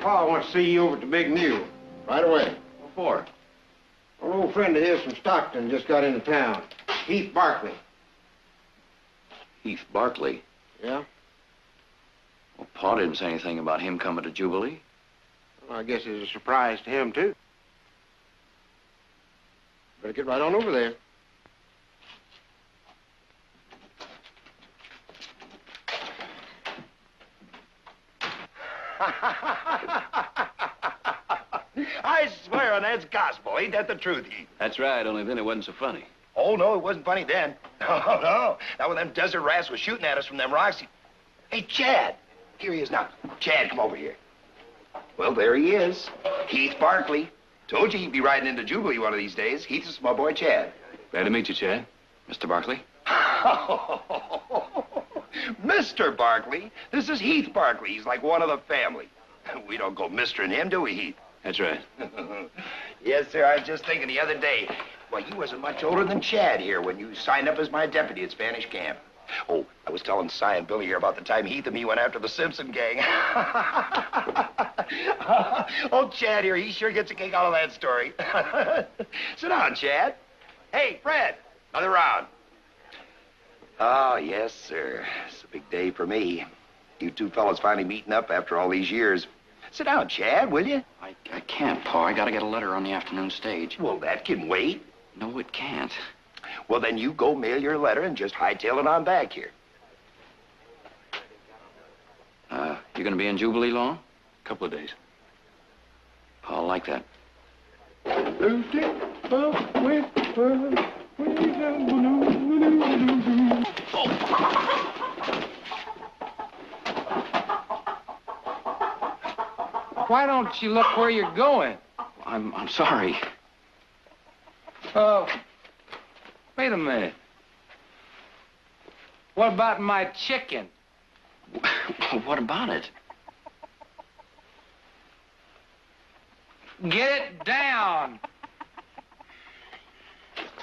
Pa wants to see you over at the Big Mule. Right away. What for? An old friend of his from Stockton just got into town. Heath Barkley. Heath Barkley? Yeah? Well, Pa didn't say anything about him coming to Jubilee. Well, I guess it's a surprise to him, too. Better get right on over there. I swear on that's gospel. Ain't that the truth, Heath? That's right, only then it wasn't so funny. Oh, no, it wasn't funny then. No, no. Now, when them desert rats was shooting at us from them rocks, Hey, Chad. Here he is now. Chad, come over here. Well, there he is. Heath Barkley. Told you he'd be riding into Jubilee one of these days. Heath is my boy, Chad. Glad to meet you, Chad. Mr. Barkley. Mr. Barkley? This is Heath Barkley. He's like one of the family. We don't go mistering him, do we, Heath? That's right. Yes, sir. I was just thinking the other day. Well, you wasn't much older than Chad here when you signed up as my deputy at Spanish Camp. Oh, I was telling Cy and Billy here about the time Heath and me went after the Simpson gang. Oh, Chad here, he sure gets a kick out of that story. Sit down, Chad. Hey, Fred, another round. Oh, yes, sir. It's a big day for me. You two fellas finally meeting up after all these years. Sit down, Chad, will you? I can't, Pa. I gotta get a letter on the afternoon stage. Well, that can wait. No, it can't. Well, then you go mail your letter and just hightail it on back here. You gonna be in Jubilee long? A couple of days. Paul like that. Why don't you look where you're going? I'm sorry. Oh, wait a minute. What about my chicken? What about it? Get it down.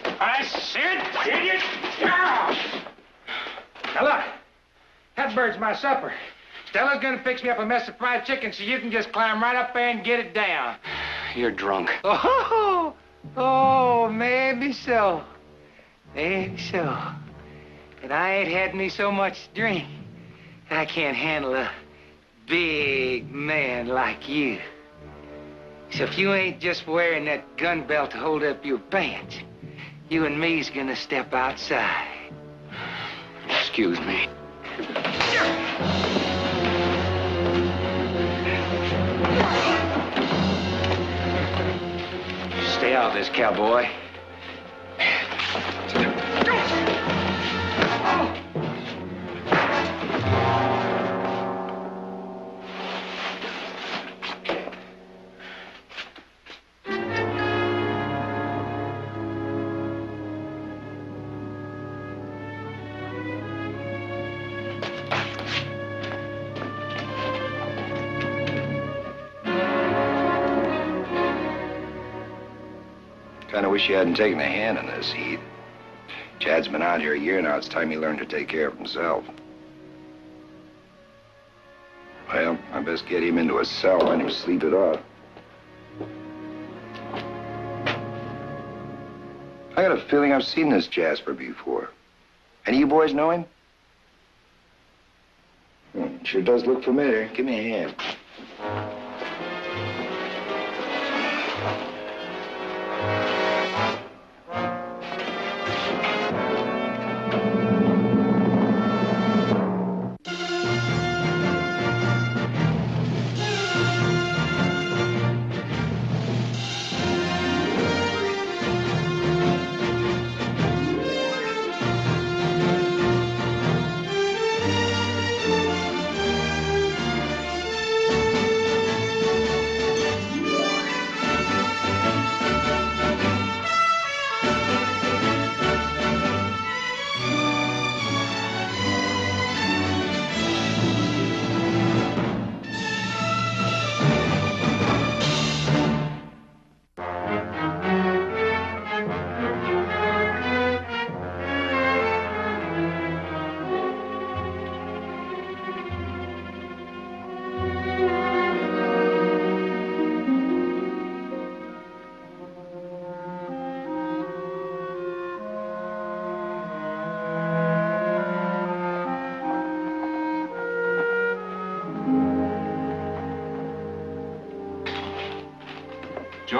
I said, get it down. Now look, that bird's my supper. Stella's gonna fix me up a mess of fried chicken so you can just climb right up there and get it down. You're drunk. Oh, maybe so. Maybe so. But I ain't had me so much to drink. I can't handle a big man like you. So if you ain't just wearing that gun belt to hold up your pants, you and me's gonna step outside. Excuse me. Stay out of this, cowboy. Kind of wish you hadn't taken a hand in this, Heath. Chad's been out here a year now. It's time he learned to take care of himself. Well, I best get him into a cell and him sleep it off. I got a feeling I've seen this Jasper before. Any of you boys know him? Sure does look familiar. Give me a hand.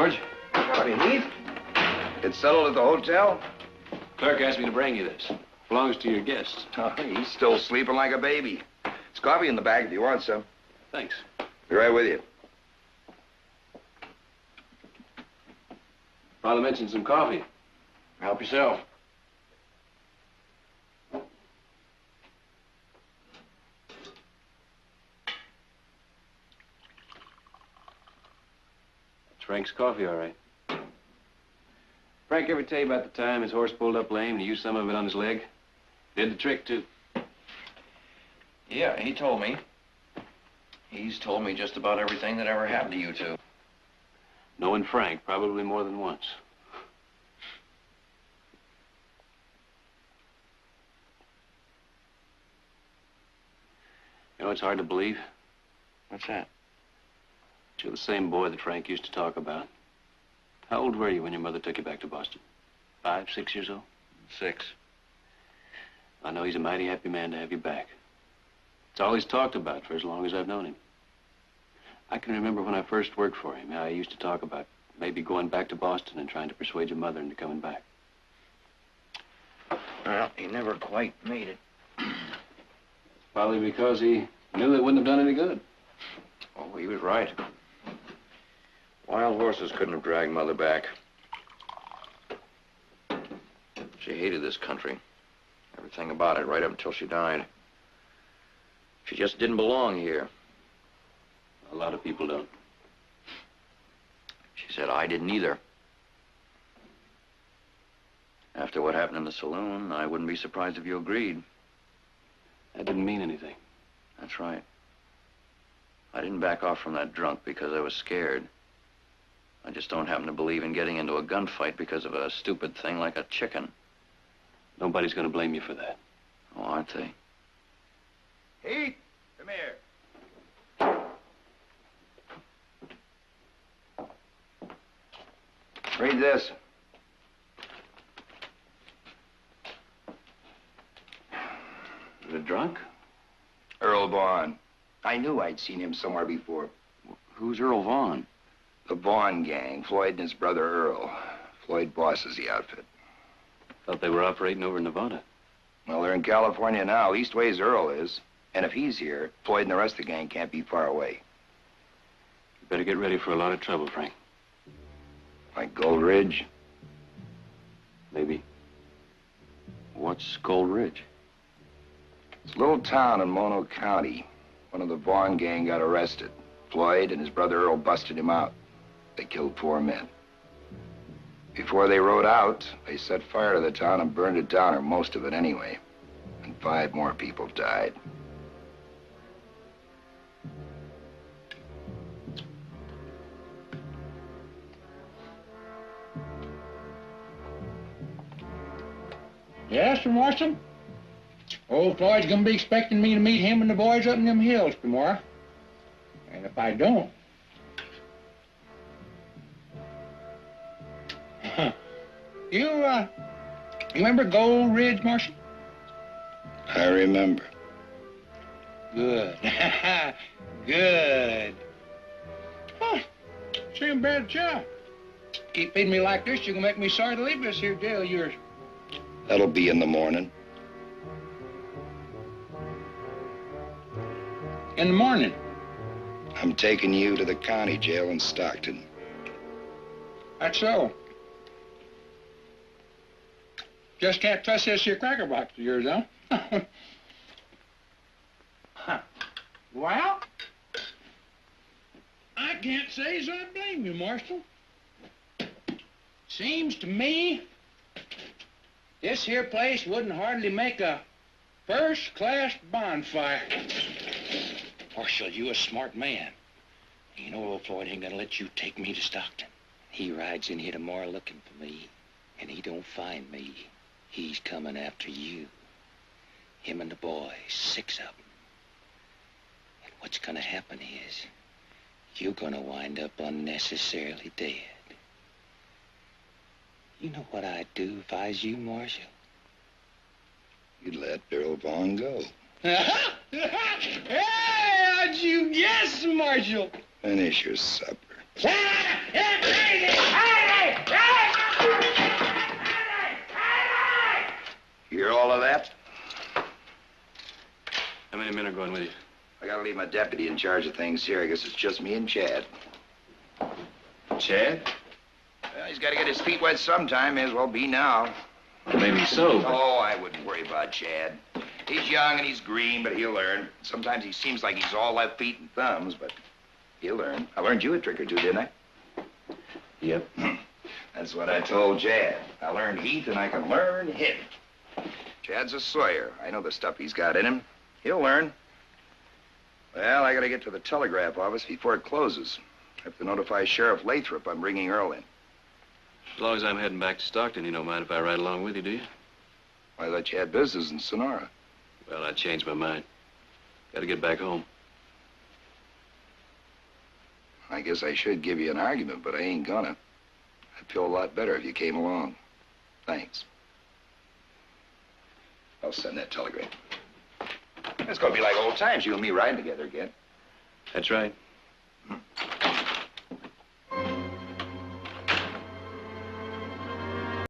George. Howdy, Heath. It's settled at the hotel? Clerk asked me to bring you this. Belongs to your guest. Oh, he's still sleeping like a baby. There's coffee in the bag if you want some. Thanks. Be right with you. Father mentioned some coffee. Help yourself. It's Frank's coffee, all right. Frank ever tell you about the time his horse pulled up lame and he used some of it on his leg? Did the trick, too. Yeah, he told me. He's told me just about everything that ever happened to you two. Knowing Frank, probably more than once. You know, it's hard to believe. What's that? You're the same boy that Frank used to talk about. How old were you when your mother took you back to Boston? 5, 6 years old? 6. I know he's a mighty happy man to have you back. It's all he's talked about for as long as I've known him. I can remember when I first worked for him, how he used to talk about maybe going back to Boston and trying to persuade your mother into coming back. Well, he never quite made it. Probably because he knew it wouldn't have done any good. Oh, he was right. Wild horses couldn't have dragged Mother back. She hated this country. Everything about it, right up until she died. She just didn't belong here. A lot of people don't. She said I didn't either. After what happened in the saloon, I wouldn't be surprised if you agreed. That didn't mean anything. That's right. I didn't back off from that drunk because I was scared. I just don't happen to believe in getting into a gunfight because of a stupid thing like a chicken. Nobody's going to blame you for that. Oh, aren't they? Heath, come here. Read this. The drunk? Earl Vaughn. I knew I'd seen him somewhere before. Who's Earl Vaughn? The Vaughn gang, Floyd and his brother Earl. Floyd bosses the outfit. Thought they were operating over in Nevada. Well, they're in California now. East ways Earl is. And if he's here, Floyd and the rest of the gang can't be far away. You better get ready for a lot of trouble, Frank. Like Gold Ridge? Maybe. What's Gold Ridge? It's a little town in Mono County. One of the Vaughn gang got arrested. Floyd and his brother Earl busted him out. They killed 4 men. Before they rode out, they set fire to the town and burned it down, or most of it anyway. And 5 more people died. Yes, Mr. Marshal? Old Floyd's gonna be expecting me to meet him and the boys up in them hills tomorrow. And if I don't... You remember Gold Ridge, Marshal? I remember. Good. Good. Huh. Same bad job. Keep feeding me like this, you're gonna make me sorry to leave this here jail of yours. That'll be in the morning. In the morning. I'm taking you to the county jail in Stockton. That's so. Just can't trust this here cracker box of yours, huh? Huh. Well, I can't say as I blame you, Marshal. Seems to me this here place wouldn't hardly make a first-class bonfire. Marshal, you a smart man. You know old Floyd ain't gonna let you take me to Stockton. He rides in here tomorrow looking for me, and he don't find me. He's coming after you. Him and the boys, 6 of them. And what's gonna happen is you're gonna wind up unnecessarily dead. You know what I'd do if I was you, Marshal? You'd let Earl Vaughn go. Hey, how'd you guess, Marshal? Finish your supper. Hey, crazy! all of that? How many men are going with you? I gotta leave my deputy in charge of things here. I guess it's just me and Chad. Chad? Well, he's gotta get his feet wet sometime. May as well be now. Maybe so, but... Oh, I wouldn't worry about Chad. He's young and he's green, but he'll learn. Sometimes he seems like he's all left feet and thumbs, but he'll learn. I learned you a trick or two, didn't I? Yep. That's what I told Chad. I learned Heath and I can learn him. Chad's a sawyer. I know the stuff he's got in him. He'll learn. Well, I gotta get to the telegraph office before it closes. I have to notify Sheriff Lathrop I'm bringing Earl in. As long as I'm heading back to Stockton, you don't mind if I ride along with you, do you? I thought you had business in Sonora. Well, I changed my mind. Gotta get back home. I guess I should give you an argument, but I ain't gonna. I'd feel a lot better if you came along. Thanks. I'll send that telegram. It's gonna be like old times, you and me riding together again. That's right.